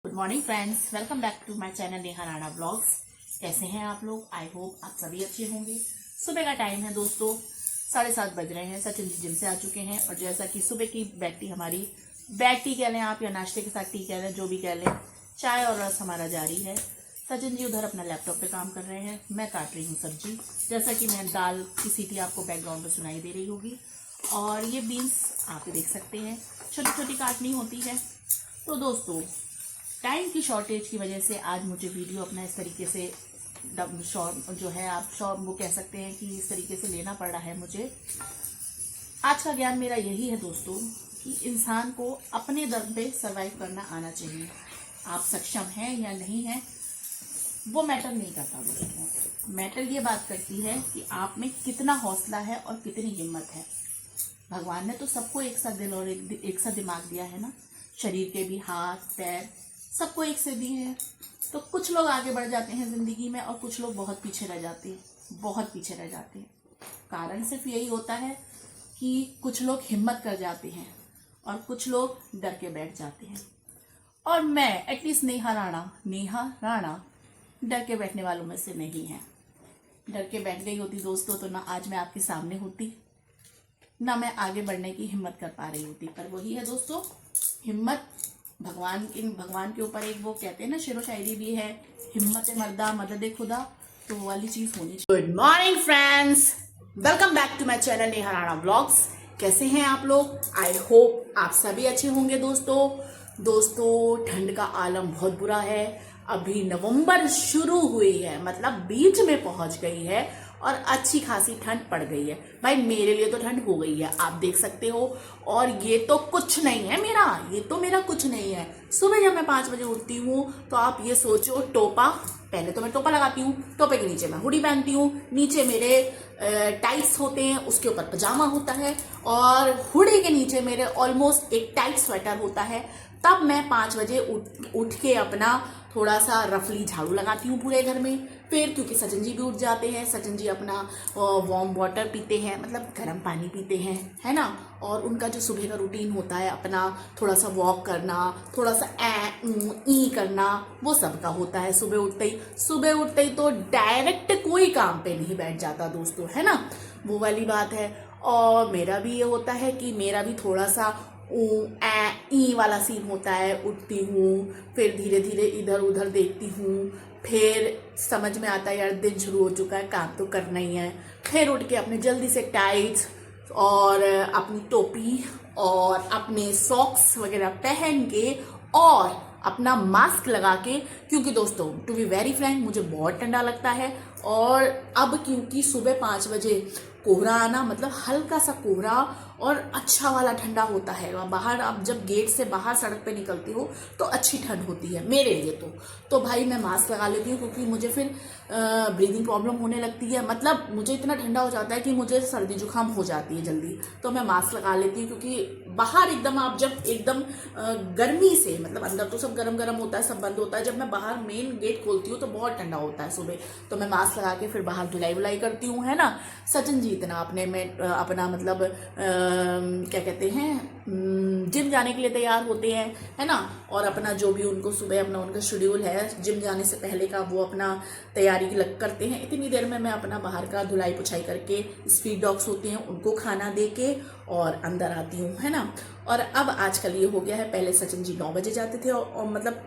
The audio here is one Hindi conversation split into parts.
Good morning friends, welcome back to my channel Neha Rana blogs. कैसे हैं आप लोग? आई होप आप सभी अच्छे होंगे। सुबह का टाइम है दोस्तों, 7:30 बज रहे हैं। सचिन जी जिम से आ चुके हैं और जैसा कि सुबह की बेड टी हमारी बेड टी कह लें आप या नाश्ते के साथ टी कह लें, जो भी कह लें, चाय और रस हमारा जारी है। सचिन जी उधर अपना लैपटॉप पे काम कर रहे हैं, मैं काट रही हूँ सब्जी। जैसा कि मैं दाल की सीटी आपको बैकग्राउंड में सुनाई दे रही होगी। और ये बीन्स आप ही देख सकते हैं, छोटी छोटी काटनी होती है। तो दोस्तों, टाइम की शॉर्टेज की वजह से आज मुझे वीडियो अपना इस तरीके से शॉर्ट जो है आप शॉर्ट वो कह सकते हैं कि इस तरीके से लेना पड़ रहा है मुझे। आज का ज्ञान मेरा यही है दोस्तों कि इंसान को अपने दम पे सरवाइव करना आना चाहिए। आप सक्षम हैं या नहीं हैं वो मैटर नहीं करता दोस्तों। मैटर ये बात करती है कि आप में कितना हौसला है और कितनी हिम्मत है। भगवान ने तो सबको एक सा दिल और एक सा दिमाग दिया है ना, शरीर के भी हाथ पैर सबको एक से दिए हैं। तो कुछ लोग आगे बढ़ जाते हैं जिंदगी में और कुछ लोग बहुत पीछे रह जाते हैं, बहुत पीछे रह जाते हैं। कारण सिर्फ यही होता है कि कुछ लोग हिम्मत कर जाते हैं और कुछ लोग डर के बैठ जाते हैं। और मैं एटलीस्ट नेहा राणा डर के बैठने वालों में से नहीं है। डर के बैठ गई होती दोस्तों तो ना आज मैं आपके सामने होती, ना मैं आगे बढ़ने की हिम्मत कर पा रही होती। पर वही है दोस्तों, हिम्मत भगवान के ऊपर एक वो कहते हैं ना, शेरो शायरी भी है, हिम्मत मर्दा मदद खुदा। तो वो वाली चीज होनी चाहिए। Good morning friends, welcome back to my channel Neha Rana blogs. कैसे हैं आप लोग? आई होप आप सभी अच्छे होंगे दोस्तों ठंड का आलम बहुत बुरा है। अभी नवंबर शुरू हुई है, मतलब बीच में पहुंच गई है और अच्छी खासी ठंड पड़ गई है। भाई मेरे लिए तो ठंड हो गई है, आप देख सकते हो। और ये तो कुछ नहीं है मेरा, ये तो मेरा कुछ नहीं है। सुबह जब मैं 5 बजे उठती हूँ तो आप ये सोचो, टोपा, पहले तो मैं टोपा लगाती हूँ, टोपे के नीचे मैं हुडी पहनती हूँ, नीचे मेरे टाइट्स होते हैं, उसके ऊपर पजामा होता है और हुडी के नीचे मेरे ऑलमोस्ट एक टाइट स्वेटर होता है। तब मैं 5 बजे उठ के अपना थोड़ा सा रफली झाड़ू लगाती हूँ पूरे घर में। फिर क्योंकि सचिन जी भी उठ जाते हैं, सचिन जी अपना वार्म वाटर पीते हैं, मतलब गर्म पानी पीते हैं, है ना। और उनका जो सुबह का रूटीन होता है, अपना थोड़ा सा वॉक करना, थोड़ा सा ई करना, वो सबका होता है सुबह उठते ही तो डायरेक्ट कोई काम पे नहीं बैठ जाता दोस्तों, है ना, वो वाली बात है। और मेरा भी ये होता है कि मेरा भी थोड़ा सा ई वाला सीन होता है। उठती हूँ, फिर धीरे धीरे इधर उधर देखती हूँ, फिर समझ में आता है यार दिन शुरू हो चुका है, काम तो करना ही है। फिर उठ के अपने जल्दी से टाइट्स और अपनी टोपी और अपने सॉक्स वगैरह पहन के और अपना मास्क लगा के, क्योंकि दोस्तों टू बी वेरी फ्रैंक मुझे बहुत ठंडा लगता है। और अब क्योंकि सुबह 5 बजे कोहरा आना, मतलब हल्का सा कोहरा और अच्छा वाला ठंडा होता है। बाहर आप जब गेट से बाहर सड़क पे निकलती हो तो अच्छी ठंड होती है मेरे लिए तो भाई मैं मास्क लगा लेती हूँ, क्योंकि मुझे फिर ब्रीदिंग प्रॉब्लम होने लगती है। मतलब मुझे इतना ठंडा हो जाता है कि मुझे सर्दी जुकाम हो जाती है जल्दी, तो मैं मास्क लगा लेती हूँ। क्योंकि बाहर एकदम आप जब एकदम गर्मी से, मतलब अंदर तो सब गर्म गर्म होता है, सब बंद होता है, जब मैं बाहर मेन गेट खोलती हूँ तो बहुत ठंडा होता है सुबह। तो मैं मास्क लगा के फिर बाहर धुलाई वुलाई करती हूँ, है ना। सचिन जी इतना अपने में अपना मतलब क्या कहते हैं, जिम जाने के लिए तैयार होते हैं, है ना। और अपना जो भी उनको सुबह अपना उनका शेड्यूल है जिम जाने से पहले का, वो अपना तैयारी करते हैं। इतनी देर में मैं अपना बाहर का धुलाई पुछाई करके, स्ट्रीट डॉग्स होते हैं उनको खाना दे के और अंदर आती हूँ, है ना। और अब आजकल ये हो गया है, पहले सचिन जी 9 बजे जाते थे और मतलब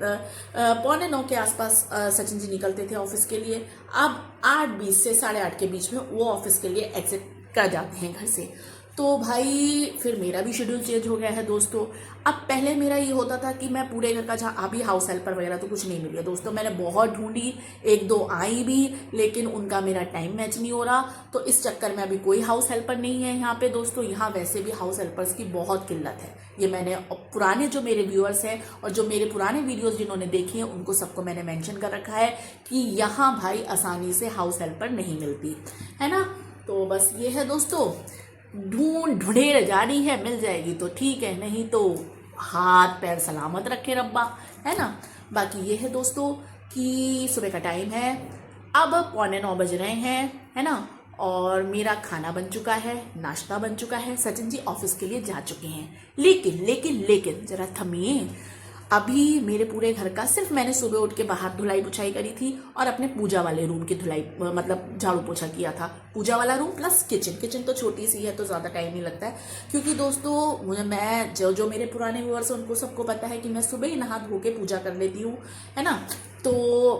8:45 के आसपास सचिन जी निकलते थे ऑफिस के लिए। अब 8:20 से 8:30 के बीच में वो ऑफिस के लिए एग्जिट कर जाते हैं घर से। तो भाई फिर मेरा भी शेड्यूल चेंज हो गया है दोस्तों। अब पहले मेरा ये होता था कि मैं पूरे घर का, जहाँ अभी हाउस हेल्पर वगैरह तो कुछ नहीं मिली है दोस्तों, मैंने बहुत ढूंढी, 1-2 आई भी, लेकिन उनका मेरा टाइम मैच नहीं हो रहा। तो इस चक्कर में अभी कोई हाउस हेल्पर नहीं है यहाँ पे दोस्तों। यहाँ वैसे भी हाउस हेल्पर्स की बहुत किल्लत है। ये मैंने पुराने जो मेरे व्यूअर्स हैं और जो मेरे पुराने वीडियोज जिन्होंने देखे हैं उनको सबको मैंने मेंशन कर रखा है कि यहाँ भाई आसानी से हाउस हेल्पर नहीं मिलती, है ना। तो बस ये है दोस्तों, ढूंढेर जारी है, मिल जाएगी तो ठीक है, नहीं तो हाथ पैर सलामत रखे रब्बा, है ना। बाकी ये है दोस्तों कि सुबह का टाइम है, अब 8:45 बज रहे हैं, है ना। और मेरा खाना बन चुका है, नाश्ता बन चुका है, सचिन जी ऑफिस के लिए जा चुके हैं। लेकिन लेकिन लेकिन जरा थमिए, अभी मेरे पूरे घर का सिर्फ मैंने सुबह उठ के बाहर धुलाई पुछाई करी थी और अपने पूजा वाले रूम की धुलाई मतलब झाड़ू पोछा किया था। पूजा वाला रूम प्लस किचन तो छोटी सी है तो ज़्यादा टाइम नहीं लगता है, क्योंकि दोस्तों मैं जो मेरे पुराने व्यूअर्स हैं उनको सबको पता है कि मैं सुबह ही नहा धो के पूजा कर लेती हूँ, है ना। तो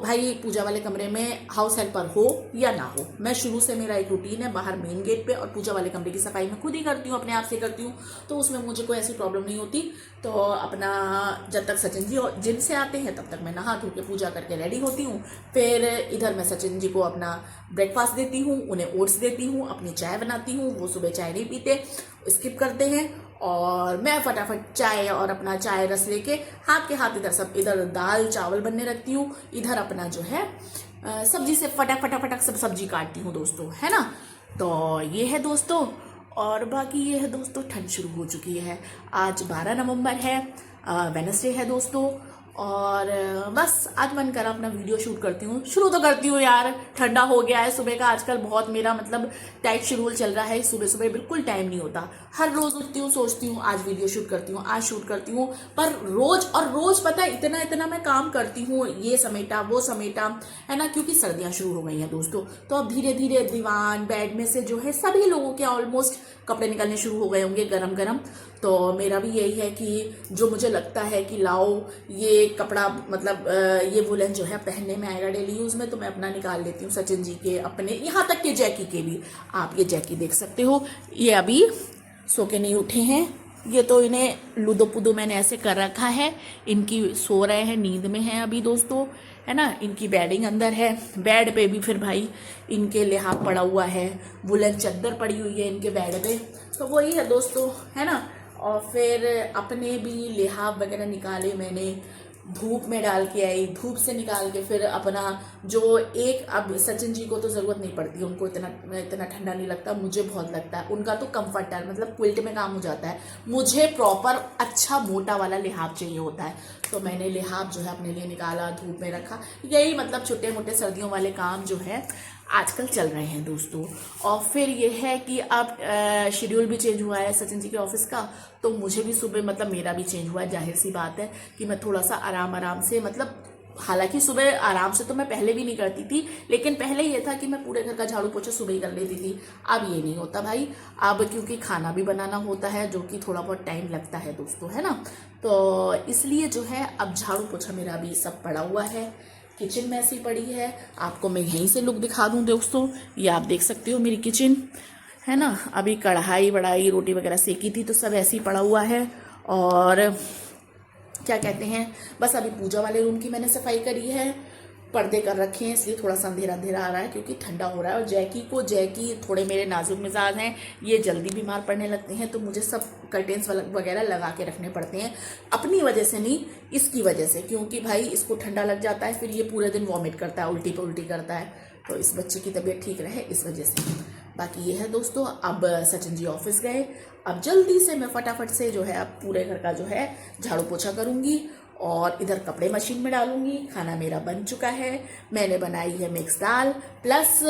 भाई पूजा वाले कमरे में हाउस हेल्पर हो या ना हो, मैं शुरू से मेरा एक रूटीन है बाहर मेन गेट पे और पूजा वाले कमरे की सफाई मैं खुद ही करती हूँ, अपने आप से करती हूँ, तो उसमें मुझे कोई ऐसी प्रॉब्लम नहीं होती। तो अपना जब तक सचिन जी जिम से आते हैं तब तक मैं नहा धो के पूजा करके रेडी होती हूँ। फिर इधर मैं सचिन जी को अपना ब्रेकफास्ट देती हूँ, उन्हें ओट्स देती हूँ, अपनी चाय बनाती हूँ, वो सुबह चाय नहीं पीते, स्किप करते हैं, और मैं फटाफट चाय और अपना चाय रस लेके हाथ के हाथ इधर दाल चावल बनने रखती हूँ, इधर अपना जो है सब्जी से फटाफट सब सब्जी काटती हूँ दोस्तों, है ना। तो ये है दोस्तों, और बाकी ये है दोस्तों, ठंड शुरू हो चुकी है। आज 12 नवंबर है, वेडनेसडे है दोस्तों, और बस आज मन करा अपना वीडियो शूट करती हूँ, शुरू तो करती हूँ यार, ठंडा हो गया है सुबह का, आजकल बहुत मेरा मतलब टाइट शेड्यूल चल रहा है, सुबह सुबह बिल्कुल टाइम नहीं होता। हर रोज उठती हूँ, सोचती हूँ आज वीडियो शूट करती हूँ, आज शूट करती हूँ, पर रोज पता है इतना मैं काम करती हूँ, ये समेटा वो समेटा, है ना, क्योंकि सर्दियां शुरू हो गई हैं दोस्तों। तो अब धीरे धीरे दीवान बेड में से जो है सभी लोगों के ऑलमोस्ट कपड़े निकलने शुरू हो गए होंगे गरम। तो मेरा भी यही है कि जो मुझे लगता है कि लाओ ये कपड़ा मतलब ये वुलन जो है पहनने में आएगा डेली यूज में, तो मैं अपना निकाल लेती हूँ, सचिन जी के, अपने, यहाँ तक के जैकी के भी। आप ये जैकी देख सकते हो, ये अभी सो के नहीं उठे हैं, ये तो इन्हें लूदो पुदो मैंने ऐसे कर रखा है, इनकी सो रहे हैं, नींद में हैं अभी दोस्तों, है ना। इनकी बेडिंग अंदर है, बेड पे भी फिर भाई इनके लिहाफ पड़ा हुआ है, वुलन चादर पड़ी हुई है इनके बेड पे, तो वही है दोस्तों, है ना। और फिर अपने भी लिहाफ वगैरह निकाले मैंने, धूप में डाल के आई, धूप से निकाल के फिर अपना जो एक, अब सचिन जी को तो ज़रूरत नहीं पड़ती, उनको इतना ठंडा नहीं लगता, मुझे बहुत लगता है, उनका तो कंफर्ट है, मतलब क्विल्ट में काम हो जाता है, मुझे प्रॉपर अच्छा मोटा वाला लिहाफ चाहिए होता है। तो मैंने लिहाफ जो है अपने लिए निकाला, धूप में रखा, यही मतलब छोटे मोटे सर्दियों वाले काम जो है आजकल चल रहे हैं दोस्तों। और फिर ये है कि अब शेड्यूल भी चेंज हुआ है सचिन जी के ऑफिस का, तो मुझे भी सुबह मतलब मेरा भी चेंज हुआ है, जाहिर सी बात है कि मैं थोड़ा सा आराम से, मतलब हालांकि सुबह आराम से तो मैं पहले भी नहीं करती थी, लेकिन पहले ये था कि मैं पूरे घर का झाड़ू पोछा सुबह ही कर लेती थी। अब ये नहीं होता भाई, अब क्योंकि खाना भी बनाना होता है, जो कि थोड़ा बहुत टाइम लगता है दोस्तों, है ना। तो इसलिए जो है अब झाड़ू पोछा मेरा भी सब पड़ा हुआ है, किचन में ऐसी पड़ी है। आपको मैं यहीं से लुक दिखा दूं दोस्तों, ये आप देख सकते हो मेरी किचन, है ना। अभी कढ़ाई बढ़ाई रोटी वगैरह सेकी थी तो सब ऐसे ही पड़ा हुआ है। और क्या कहते हैं, बस अभी पूजा वाले रूम की मैंने सफाई करी है, पर्दे कर रखे हैं, इसलिए थोड़ा सा अंधेरा आ रहा है क्योंकि ठंडा हो रहा है। और जैकी थोड़े मेरे नाजुक मिजाज हैं, ये जल्दी बीमार पड़ने लगते हैं, तो मुझे सब कर्टेंस वगैरह लगा के रखने पड़ते हैं, अपनी वजह से नहीं, इसकी वजह से, क्योंकि भाई इसको ठंडा लग जाता है, फिर ये पूरे दिन वॉमिट करता है, उल्टी पे उल्टी करता है, तो इस बच्चे की तबीयत ठीक रहे इस वजह से। बाकी ये है दोस्तों, अब सचिन जी ऑफिस गए, अब जल्दी से मैं फटाफट से जो है अब पूरे घर का जो है झाड़ू पोछा करूँगी और इधर कपड़े मशीन में डालूंगी। खाना मेरा बन चुका है, मैंने बनाई है मिक्स दाल प्लस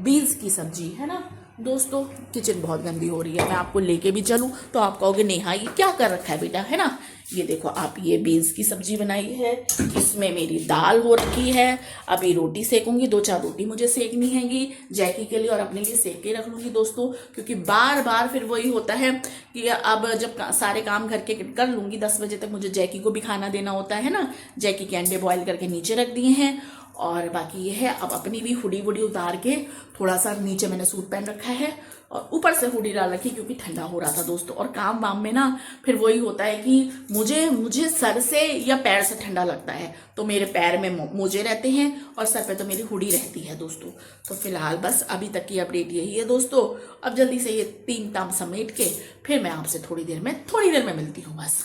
बीन्स की सब्जी, है ना दोस्तों। किचन बहुत गंदी हो रही है, मैं आपको लेके भी चलूं तो आप कहोगे नेहा ये क्या कर रखा है बेटा, है ना। ये देखो आप, ये बीन्स की सब्जी बनाई है, इसमें मेरी दाल हो रखी है, अभी रोटी सेकूंगी, 2-4 रोटी मुझे सेकनी हैगी जैकी के लिए और अपने लिए सेक के रख लूंगी दोस्तों, क्योंकि बार फिर वही होता है कि अब जब सारे काम घर के कर लूंगी 10 बजे तक मुझे जैकी को भी खाना देना होता है ना। जैकी के अंडे बॉयल करके नीचे रख दिए हैं, और बाकी ये है अब अपनी भी हुडी वुडी उतार के, थोड़ा सा नीचे मैंने सूट पहन रखा है और ऊपर से हुडी डाल रखी क्योंकि ठंडा हो रहा था दोस्तों। और काम वाम में ना फिर वही होता है कि मुझे सर से या पैर से ठंडा लगता है, तो मेरे पैर में मोजे रहते हैं और सर पे तो मेरी हुडी रहती है दोस्तों। तो फिलहाल बस अभी तक की अपडेट यही है दोस्तों। अब जल्दी से ये 3 काम समेट के फिर मैं आपसे थोड़ी देर में मिलती हूँ बस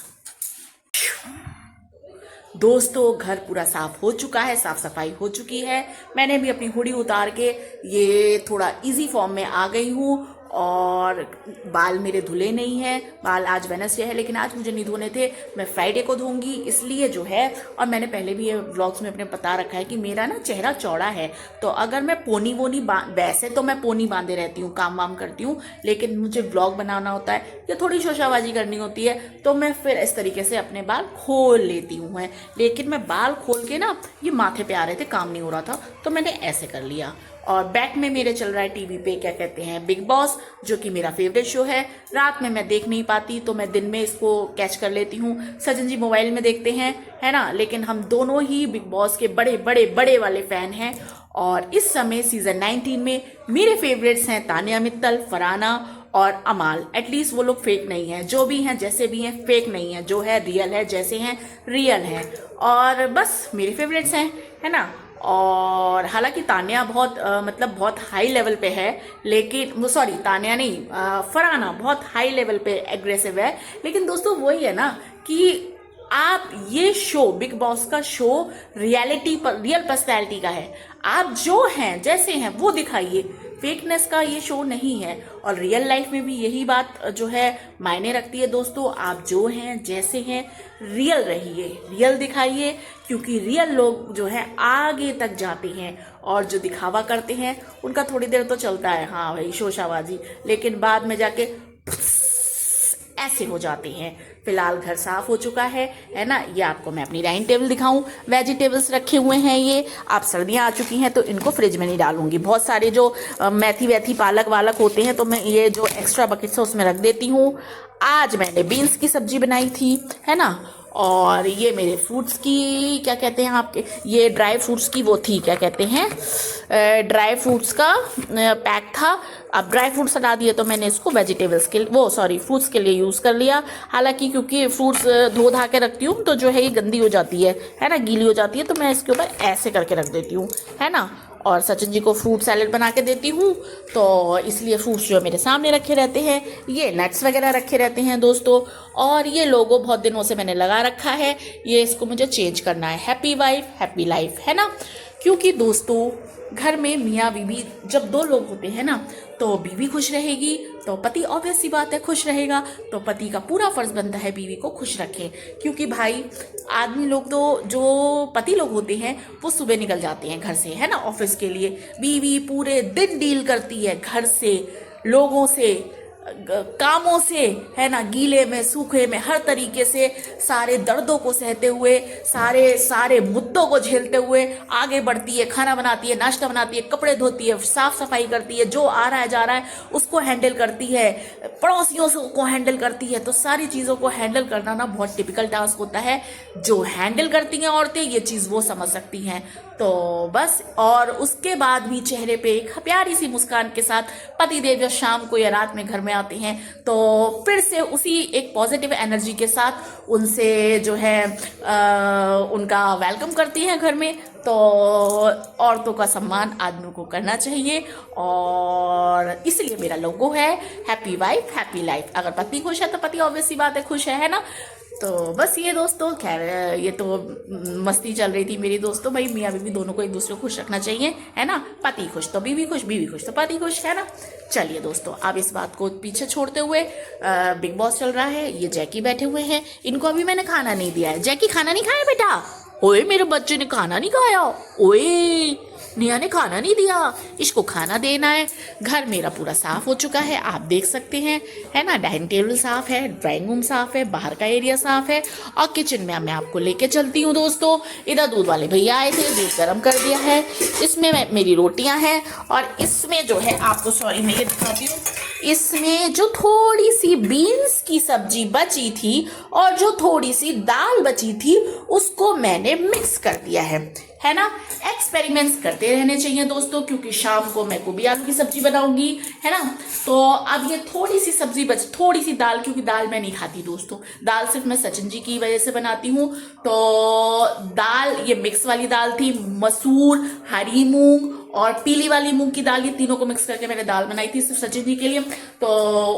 दोस्तों। घर पूरा साफ हो चुका है, साफ सफाई हो चुकी है, मैंने भी अपनी हुडी उतार के ये थोड़ा इजी फॉर्म में आ गई हूँ और बाल मेरे धुले नहीं हैं, बाल आज वेडनेसडे है लेकिन आज मुझे नहीं धोने थे, मैं फ्राइडे को धोऊंगी इसलिए जो है। और मैंने पहले भी ये व्लॉग्स में अपने बता रखा है कि मेरा ना चेहरा चौड़ा है, तो अगर मैं पोनी वोनी वैसे तो मैं पोनी बांधे रहती हूँ, काम वाम करती हूँ, लेकिन मुझे व्लॉग बनाना होता है या थोड़ी शोशाबाजी करनी होती है तो मैं फिर इस तरीके से अपने बाल खोल लेती हूँ। लेकिन मैं बाल खोल के ना, ये माथे पे आ रहे थे, काम नहीं हो रहा था तो मैंने ऐसे कर लिया। और बैक में मेरे चल रहा है टीवी पे क्या कहते हैं, बिग बॉस, जो कि मेरा फेवरेट शो है। रात में मैं देख नहीं पाती तो मैं दिन में इसको कैच कर लेती हूँ। सचिन जी मोबाइल में देखते हैं, है ना, लेकिन हम दोनों ही बिग बॉस के बड़े बड़े बड़े वाले फैन हैं। और इस समय सीजन 19 में मेरे फेवरेट्स हैं तानिया मित्तल, फरहाना और अमाल। एटलीस्ट वो लोग फेक नहीं है, जो भी हैं जैसे भी हैं फेक नहीं है, जो है रियल है, जैसे हैं रियल है। और बस मेरे फेवरेट्स हैं, है ना। और हालांकि तानिया बहुत मतलब बहुत हाई लेवल पे है, लेकिन सॉरी तानिया नहीं, फरहाना बहुत हाई लेवल पे एग्रेसिव है। लेकिन दोस्तों वही है ना कि आप ये शो, बिग बॉस का शो रियलिटी पर, रियल पर्सनैलिटी का है। आप जो हैं जैसे हैं वो दिखाइए, फेकनेस का ये शो नहीं है। और रियल लाइफ में भी यही बात जो है मायने रखती है दोस्तों, आप जो हैं जैसे हैं रियल रहिए, रियल दिखाइए, क्योंकि रियल लोग जो है आगे तक जाते हैं। और जो दिखावा करते हैं उनका थोड़ी देर तो चलता है, हाँ भाई शोशाबाजी, लेकिन बाद में जाके ऐसे हो जाते हैं। फिलहाल घर साफ हो चुका है ना। ये आपको मैं अपनी डाइनिंग टेबल दिखाऊं, वेजिटेबल्स रखे हुए हैं। ये आप सर्दियां आ चुकी हैं तो इनको फ्रिज में नहीं डालूंगी। बहुत सारे जो मेथी वेथी पालक वालक होते हैं तो मैं ये जो एक्स्ट्रा बकेट्स है उसमें रख देती हूँ। आज मैंने बीन्स की सब्जी बनाई थी, है ना। और ये मेरे फ्रूट्स की क्या कहते हैं आपके, ये ड्राई फ्रूट्स की वो थी, क्या कहते हैं, ड्राई फ्रूट्स का पैक था। अब ड्राई फ्रूट्स हटा दिए तो मैंने इसको वेजिटेबल्स के फ्रूट्स के लिए यूज़ कर लिया। हालांकि क्योंकि फ्रूट्स धो धा के रखती हूँ तो जो है ये गंदी हो जाती है ना, गीली हो जाती है, तो मैं इसके ऊपर ऐसे करके रख देती हूँ, है ना। और सचिन जी को फ्रूट सैलेड बना के देती हूँ तो इसलिए फ्रूट्स जो मेरे सामने रखे रहते हैं। ये नट्स वगैरह रखे रहते हैं दोस्तों। और ये लोगो बहुत दिनों से मैंने लगा रखा है, ये इसको मुझे चेंज करना है, हैप्पी वाइफ हैप्पी लाइफ, है ना। क्योंकि दोस्तों घर में मियाँ बीवी जब दो लोग होते हैं ना तो बीवी खुश रहेगी तो पति ऑब्वियस सी बात है खुश रहेगा, तो पति का पूरा फर्ज बनता है बीवी को खुश रखें। क्योंकि भाई आदमी लोग तो जो पति लोग होते हैं वो सुबह निकल जाते हैं घर से, है ना, ऑफिस के लिए। बीवी पूरे दिन डील करती है घर से, लोगों से, कामों से, है ना, गीले में सूखे में हर तरीके से सारे दर्दों को सहते हुए, सारे मुद्दों को झेलते हुए आगे बढ़ती है। खाना बनाती है, नाश्ता बनाती है, कपड़े धोती है, साफ सफाई करती है, जो आ रहा है जा रहा है उसको हैंडल करती है, पड़ोसियों को हैंडल करती है। तो सारी चीज़ों को हैंडल करना ना बहुत टिपिकल टास्क होता है। जो हैंडल करती हैं औरतें ये चीज़ वो समझ सकती हैं। तो बस, और उसके बाद भी चेहरे पे एक प्यारी सी मुस्कान के साथ पति देव जब शाम को या रात में घर में आते हैं तो फिर से उसी एक पॉजिटिव एनर्जी के साथ उनसे जो है उनका वेलकम करती हैं घर में। तो औरतों का सम्मान आदमियों को करना चाहिए और इसलिए मेरा लोगो है हैप्पी वाइफ हैप्पी लाइफ। अगर पति खुश है तो पति ऑब्वियस सी बात है खुश है ना। तो बस ये दोस्तों, खैर ये तो मस्ती चल रही थी मेरी दोस्तों। भाई मियाँ बीवी दोनों को एक दूसरे को खुश रखना चाहिए, है ना। पति खुश तो बीवी खुश, बीवी खुश तो पति खुश, है ना। चलिए दोस्तों, अब इस बात को पीछे छोड़ते हुए बिग बॉस चल रहा है। ये जैकी बैठे हुए हैं, इनको अभी मैंने खाना नहीं दिया है। जैकी खाना नहीं खाया बेटा? ओए मेरे बच्चे ने खाना नहीं खाया, ओए निया ने खाना नहीं दिया, इसको खाना देना है। घर मेरा पूरा साफ हो चुका है, आप देख सकते हैं, है ना। डाइनिंग टेबल साफ है, ड्राइंग रूम साफ है, बाहर का एरिया साफ है। और किचन में मैं आपको लेके चलती हूँ दोस्तों। इधर दूध वाले भैया आए थे, दूध गर्म कर दिया है। इसमें मेरी रोटियां हैं और इसमें जो है आपको, सॉरी मैं ये दिखाती हूँ, इसमें जो थोड़ी सी बीन्स की सब्जी बची थी और जो थोड़ी सी दाल बची थी उसको मैंने मिक्स कर दिया है ना। एक्सपेरिमेंट्स करते रहने चाहिए दोस्तों, क्योंकि शाम को मैं गोभी आलू की सब्जी बनाऊंगी, है ना। तो अब ये थोड़ी सी सब्जी थोड़ी सी दाल, क्योंकि दाल मैं नहीं खाती दोस्तों, दाल सिर्फ मैं सचिन जी की वजह से बनाती हूँ। तो दाल ये मिक्स वाली दाल थी, मसूर, हरी मूंग और पीली वाली मूंग की दाल, ये तीनों को मिक्स करके मैंने दाल बनाई थी सिर्फ सचिन जी के लिए। तो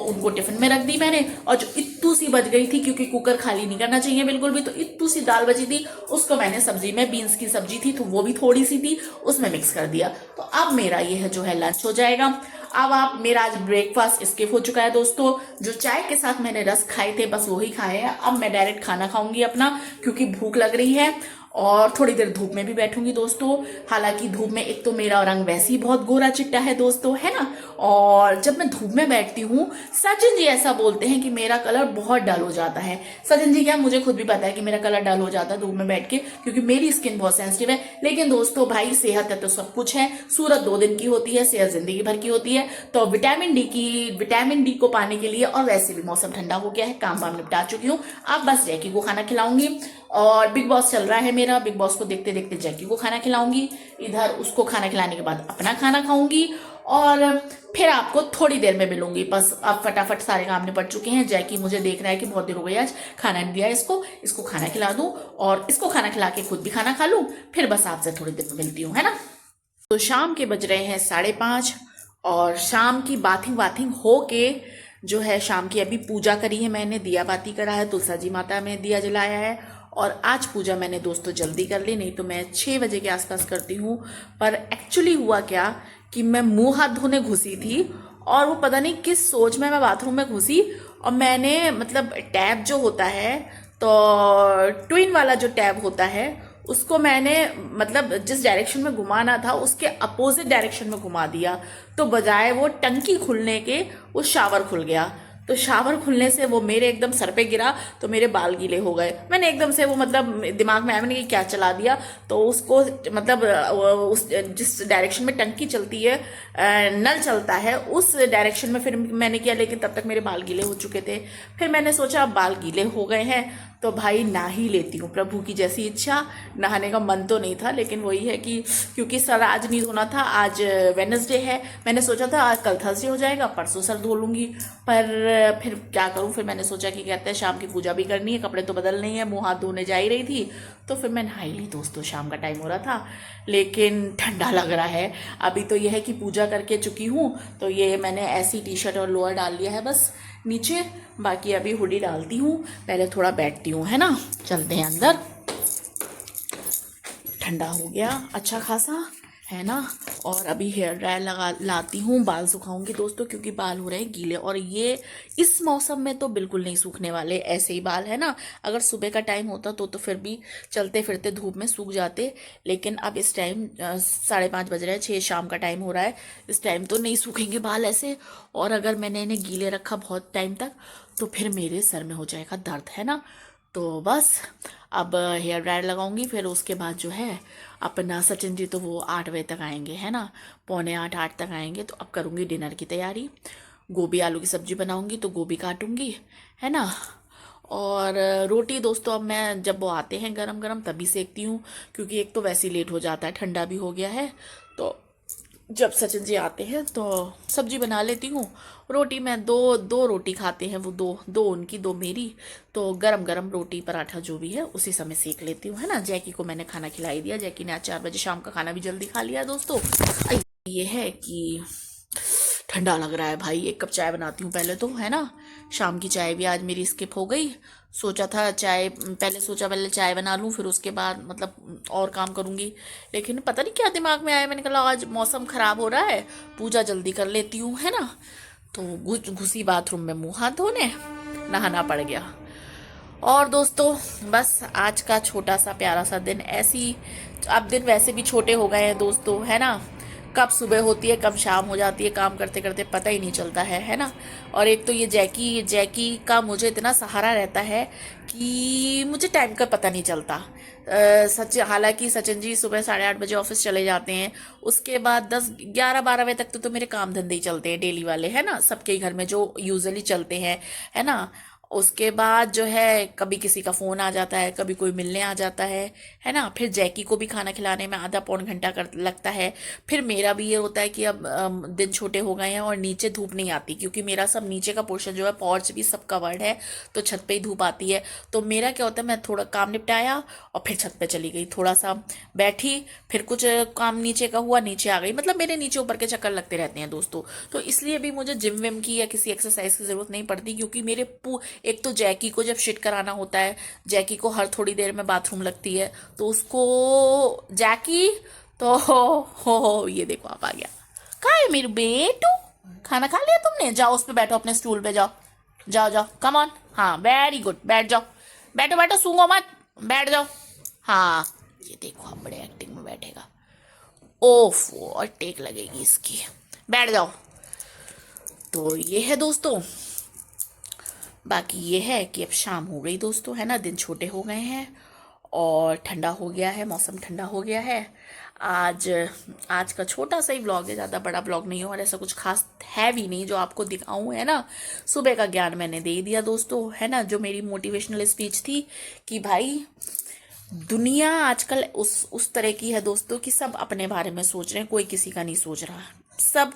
उनको टिफिन में रख दी मैंने। और जो इत्तू सी बच गई थी, क्योंकि कुकर खाली नहीं करना चाहिए बिल्कुल भी, तो इत्तू सी दाल बची थी उसको मैंने सब्जी में, बीन्स की सब्जी थी तो वो भी थोड़ी सी थी, उसमें मिक्स कर दिया। तो अब मेरा ये है जो है लंच हो जाएगा। अब आप मेरा आज ब्रेकफास्ट स्किप हो चुका है दोस्तों। जो चाय के साथ मैंने रस खाए थे बस वही खाए हैं। अब मैं डायरेक्ट खाना खाऊंगी अपना, क्योंकि भूख लग रही है और थोड़ी देर धूप में भी बैठूंगी दोस्तों। हालांकि धूप में एक तो मेरा रंग वैसे ही बहुत गोरा चिट्टा है दोस्तों, है ना, और जब मैं धूप में बैठती हूँ सचिन जी ऐसा बोलते हैं कि मेरा कलर बहुत डल हो जाता है। सचिन जी क्या, मुझे खुद भी पता है कि मेरा कलर डल हो जाता है धूप में बैठ के, क्योंकि मेरी स्किन बहुत सेंसिटिव है। लेकिन दोस्तों भाई सेहत है तो सब कुछ है। सूरत 2 दिन की होती है, सेहत जिंदगी भर की होती है। तो विटामिन डी को पाने के लिए, और वैसे भी मौसम ठंडा हो गया है, काम वाम निपटा चुकी हूँ। अब बस जैकी को खाना खिलाऊंगी और बिग बॉस चल रहा है मेरा, बिग बॉस को देखते देखते जैकी को खाना खिलाऊंगी, इधर उसको खाना खिलाने के बाद अपना खाना खाऊंगी और फिर आपको थोड़ी देर में मिलूंगी। बस अब फटाफट सारे काम निपट चुके हैं। जैकी मुझे देख रहा है कि बहुत देर हो गई आज खाना नहीं दिया इसको खाना खिला दूं और इसको खाना खिला के खुद भी खाना खा लूं, फिर बस आपसे थोड़ी देर में मिलती हूँ, है ना। तो शाम के बज रहे हैं 5:30 और शाम की बाथिंग वाथिंग हो के जो है शाम की अभी पूजा करी है मैंने, दिया बाती करा है, तुलसा जी माता में दिया जलाया है। और आज पूजा मैंने दोस्तों जल्दी कर ली, नहीं तो मैं 6 बजे के आसपास करती हूँ। पर एक्चुअली हुआ क्या कि मैं मुंह हाथ धोने घुसी थी और वो पता नहीं किस सोच में मैं बाथरूम में घुसी और मैंने मतलब टैब जो होता है तो ट्विन वाला जो टैब होता है उसको मैंने मतलब जिस डायरेक्शन में घुमाना था उसके अपोजिट डायरेक्शन में घुमा दिया। तो बजाय वो टंकी खुलने के वो शावर खुल गया। तो शावर खुलने से वो मेरे एकदम सर पे गिरा तो मेरे बाल गीले हो गए। मैंने एकदम से वो मतलब दिमाग में आया, मैंने कि क्या चला दिया। तो उसको मतलब उस जिस डायरेक्शन में टंकी चलती है नल चलता है उस डायरेक्शन में फिर मैंने किया, लेकिन तब तक मेरे बाल गीले हो चुके थे। फिर मैंने सोचा अब बाल गीले हो गए हैं तो भाई नहा ही लेती हूँ, प्रभु की जैसी इच्छा। नहाने का मन तो नहीं था लेकिन वही है कि क्योंकि सर आज नहीं धोना था, आज वेडनेसडे है। मैंने सोचा था आज कल थर्सडे हो जाएगा, परसों सर धो लूँगी, पर फिर क्या करूँ। फिर मैंने सोचा कि कहते हैं शाम की पूजा भी करनी है, कपड़े तो बदलने ही है, मुँह हाथ धोने जा ही रही थी तो फिर मैं नहा ही ली दोस्तों। शाम का टाइम हो रहा था लेकिन ठंडा लग रहा है। अभी तो यह है कि पूजा करके चुकी हूँ तो ये मैंने ऐसी टी शर्ट और लोअर डाल लिया है बस नीचे, बाकी अभी हुडी डालती हूँ, पहले थोड़ा बैठती हूँ, है ना। चलते हैं अंदर, ठंडा हो गया अच्छा खासा, है ना। और अभी हेयर ड्रायर लाती हूँ, बाल सुखाऊंगी दोस्तों क्योंकि बाल हो रहे हैं गीले और ये इस मौसम में तो बिल्कुल नहीं सूखने वाले ऐसे ही बाल, है ना। अगर सुबह का टाइम होता तो फिर भी चलते फिरते धूप में सूख जाते, लेकिन अब इस टाइम 5:30 बज रहे हैं, 6 शाम का टाइम हो रहा है, इस टाइम तो नहीं सूखेंगे बाल ऐसे। और अगर मैंने इन्हें गीले रखा बहुत टाइम तक तो फिर मेरे सर में हो जाएगा दर्द, है ना। तो बस अब हेयर ड्रायर लगाऊंगी, फिर उसके बाद जो है अपना सचिन जी तो वो 8 बजे तक आएंगे, है ना, 7:45 तक आएंगे। तो अब करूंगी डिनर की तैयारी, गोभी आलू की सब्जी बनाऊंगी तो गोभी काटूंगी, है ना। और रोटी दोस्तों अब मैं जब वो आते हैं गरम गरम तभी सेकती हूँ, क्योंकि एक तो वैसे ही लेट हो जाता है, ठंडा भी हो गया है। तो जब सचिन जी आते हैं तो सब्जी बना लेती हूँ। रोटी मैं दो रोटी खाते हैं वो, दो उनकी दो मेरी। तो गरम गरम रोटी पराठा जो भी है उसी समय सेक लेती हूँ, है ना। जैकी को मैंने खाना खिला ही दिया, जैकी ने आज 4 बजे शाम का खाना भी जल्दी खा लिया दोस्तों। ये है कि ठंडा लग रहा है भाई, 1 कप चाय बनाती हूँ पहले तो, है ना। शाम की चाय भी आज मेरी स्किप हो गई। पहले चाय बना लूँ फिर उसके बाद मतलब और काम करूँगी, लेकिन पता नहीं क्या दिमाग में आया, मैंने कहा आज मौसम ख़राब हो रहा है, पूजा जल्दी कर लेती हूँ, है ना। तो घुसी बाथरूम में मुँह हाथ धोने, नहाना पड़ गया। और दोस्तों बस आज का छोटा सा प्यारा सा दिन ऐसी, अब दिन वैसे भी छोटे हो गए हैं दोस्तों, है ना। कब सुबह होती है कब शाम हो जाती है, काम करते करते पता ही नहीं चलता है ना। और एक तो ये जैकी का मुझे इतना सहारा रहता है कि मुझे टाइम का पता नहीं चलता। हालांकि सचिन जी सुबह 8:30 बजे ऑफिस चले जाते हैं, उसके बाद 10, 11, 12 बजे तक तो मेरे काम धंधे ही चलते हैं डेली वाले, है ना, सबके घर में जो यूजुअली चलते हैं, है ना। उसके बाद जो है कभी किसी का फ़ोन आ जाता है, कभी कोई मिलने आ जाता है ना। फिर जैकी को भी खाना खिलाने में आधा पौन घंटा कर लगता है। फिर मेरा भी ये होता है कि अब दिन छोटे हो गए हैं और नीचे धूप नहीं आती, क्योंकि मेरा सब नीचे का पोर्शन जो है पॉर्च भी सब कवर्ड है, तो छत पे ही धूप आती है। तो मेरा क्या होता है, मैं थोड़ा काम निपटाया और फिर छत पे चली गई, थोड़ा सा बैठी, फिर कुछ काम नीचे का हुआ, नीचे आ गई। मतलब मेरे नीचे ऊपर के चक्कर लगते रहते हैं दोस्तों। तो इसलिए भी मुझे जिम विम की या किसी एक्सरसाइज की ज़रूरत नहीं पड़ती, क्योंकि एक तो जैकी को जब शिट कराना होता है, जैकी को हर थोड़ी देर में बाथरूम लगती है, तो उसको जैकी तो हो ये देखो आप आ गया, कहाँ है मेरे बेटू, खाना खा लिया तुमने? जाओ उस पे बैठो, अपने स्टूल पे जाओ, जाओ जाओ, कम ऑन। हाँ वेरी गुड, बैठ जाओ, बैठो बैठो, सूंघो मत, बैठ जाओ। हाँ, ये देखो अब बड़े एक्टिंग में बैठेगा। ओफ, और टेक लगेगी इसकी। बैठ जाओ। तो ये है दोस्तों, बाकी ये है कि अब शाम हो गई दोस्तों, है ना, दिन छोटे हो गए हैं और ठंडा हो गया है, मौसम ठंडा हो गया है। आज आज का छोटा सा ही व्लॉग है, ज़्यादा बड़ा व्लॉग नहीं हो और ऐसा कुछ खास है भी नहीं जो आपको दिखाऊं, है ना। सुबह का ज्ञान मैंने दे दिया दोस्तों, है ना, जो मेरी मोटिवेशनल स्पीच थी कि भाई दुनिया आजकल उस तरह की है दोस्तों कि सब अपने बारे में सोच रहे हैं, कोई किसी का नहीं सोच रहा। सब,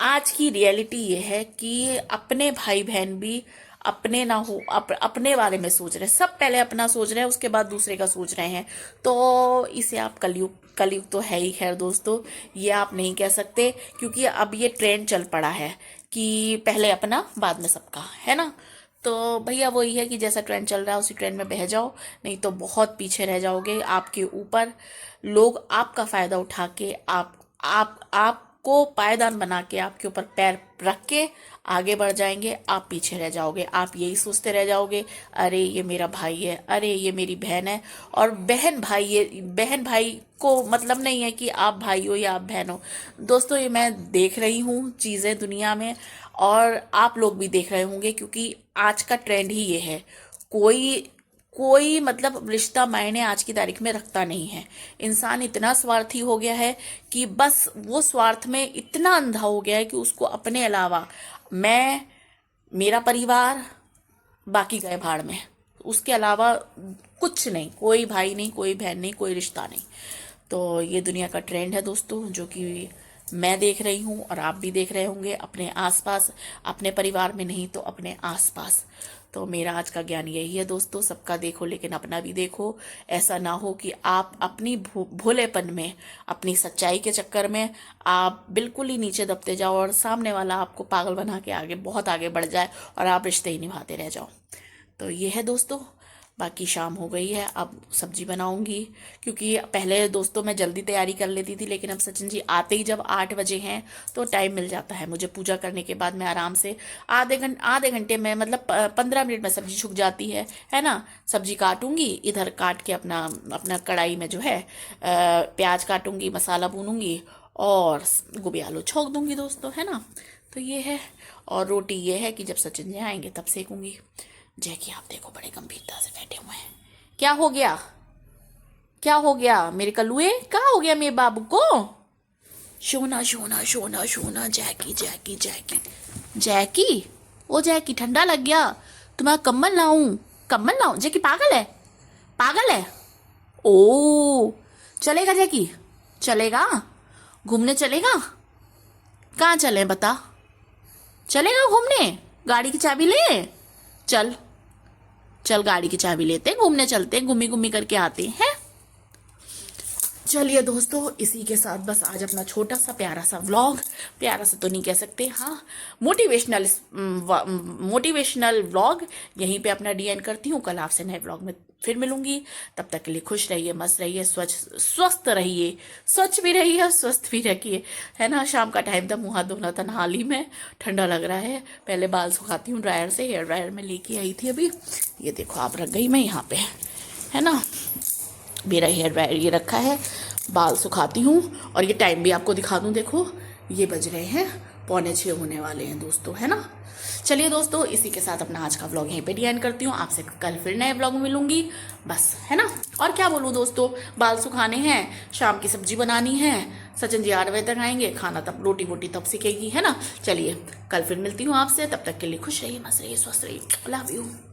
आज की रियलिटी ये है कि अपने भाई बहन भी अपने ना हो, अपने बारे में सोच रहे हैं, सब पहले अपना सोच रहे हैं, उसके बाद दूसरे का सोच रहे हैं। तो इसे आप कलयुग, कलयुग तो है ही खैर दोस्तों, ये आप नहीं कह सकते, क्योंकि अब ये ट्रेंड चल पड़ा है कि पहले अपना बाद में सबका, है ना। तो भैया वही है कि जैसा ट्रेंड चल रहा है उसी ट्रेंड में बह जाओ, नहीं तो बहुत पीछे रह जाओगे। आपके ऊपर लोग आपका फायदा उठा के आपको पायदान बना के आपके ऊपर पैर रख के आगे बढ़ जाएंगे, आप पीछे रह जाओगे। आप यही सोचते रह जाओगे, अरे ये मेरा भाई है, अरे ये मेरी बहन है। और बहन भाई, ये बहन भाई को मतलब नहीं है कि आप भाई हो या आप बहन हो दोस्तों। ये मैं देख रही हूँ चीज़ें दुनिया में, और आप लोग भी देख रहे होंगे, क्योंकि आज का ट्रेंड ही ये है। कोई कोई मतलब रिश्ता मायने आज की तारीख में रखता नहीं है। इंसान इतना स्वार्थी हो गया है कि बस वो स्वार्थ में इतना अंधा हो गया है कि उसको अपने अलावा मैं, मेरा परिवार, बाकी गए भाड़ में, उसके अलावा कुछ नहीं, कोई भाई नहीं, कोई बहन नहीं, कोई रिश्ता नहीं। तो ये दुनिया का ट्रेंड है दोस्तों, जो कि मैं देख रही हूँ और आप भी देख रहे होंगे अपने आसपास, अपने परिवार में नहीं तो अपने आसपास। तो मेरा आज का ज्ञान यही है दोस्तों, सबका देखो लेकिन अपना भी देखो। ऐसा ना हो कि आप अपनी भोलेपन में, अपनी सच्चाई के चक्कर में आप बिल्कुल ही नीचे दबते जाओ और सामने वाला आपको पागल बना के आगे, बहुत आगे बढ़ जाए और आप रिश्ते ही निभाते रह जाओ। तो ये है दोस्तों। बाकी शाम हो गई है, अब सब्जी बनाऊंगी, क्योंकि पहले दोस्तों मैं जल्दी तैयारी कर लेती थी, लेकिन अब सचिन जी आते ही जब 8 बजे हैं तो टाइम मिल जाता है मुझे। पूजा करने के बाद मैं आराम से आधे घंटे में, मतलब 15 मिनट में सब्जी छुक जाती है ना। सब्जी काटूंगी, इधर काट के अपना अपना कढ़ाई में जो है प्याज काटूंगी, मसाला भूनूंगी और गोभी आलू छोंक दूंगी दोस्तों, है ना। तो ये है, और रोटी ये है कि जब सचिन जी आएंगे तब सेकूंगी। जैकी आप देखो बड़े गंभीरता से बैठे हुए हैं। क्या हो गया, क्या हो गया मेरे कलुए, क्या हो गया मेरे बाबू को? सोना सोना सोना सोना, जैकी जैकी जैकी जैकी, ओ जैकी ठंडा लग गया, तुम्हारा कम्बल लाऊं? कम्बल लाऊं? जैकी पागल है, पागल है। ओ चलेगा जैकी, चलेगा, घूमने चलेगा? कहाँ चले बता, चलेगा घूमने? गाड़ी की चाबी ले, चल चल गाड़ी की चाबी लेते हैं, घूमने चलते हैं, घूमी घूमी करके आते हैं। चलिए दोस्तों, इसी के साथ बस आज अपना छोटा सा प्यारा सा व्लॉग, प्यारा सा तो नहीं कह सकते, हाँ मोटिवेशनल व्लॉग यहीं पे अपना डी एंड करती हूँ। कल आपसे नए व्लॉग में फिर मिलूंगी, तब तक के लिए खुश रहिए, मस्त रहिए, स्वस्थ रहिए, स्वच्छ भी रहिए और स्वस्थ भी रखिए, है ना। शाम का टाइम था, मुँह हाथ धोना था हाल ही में, ठंडा लग रहा है। पहले बाल सुखाती हूँ ड्रायर से, हेयर ड्रायर में लेके आई थी अभी। ये देखो आप रख गई मैं यहाँ पे, है ना, मेरा हेयर ड्रायर ये रखा है, बाल सुखाती हूँ। और ये टाइम भी आपको दिखा दूँ, देखो ये बज रहे हैं 5:45 होने वाले हैं दोस्तों, है ना। चलिए दोस्तों, इसी के साथ अपना आज का व्लॉग यहीं पे एंड करती हूँ। आपसे कल फिर नए व्लॉग में मिलूंगी बस, है ना। और क्या बोलूँ दोस्तों, बाल सुखाने हैं, शाम की सब्जी बनानी है, सचिन जी 8 बजे तक आएंगे, खाना तब रोटी वोटी तब सीखेगी, है ना। चलिए कल फिर मिलती हूँ आपसे, तब तक के लिए खुश रहिए, मस्त रहिए, स्वस्थ रहिए, लव यू।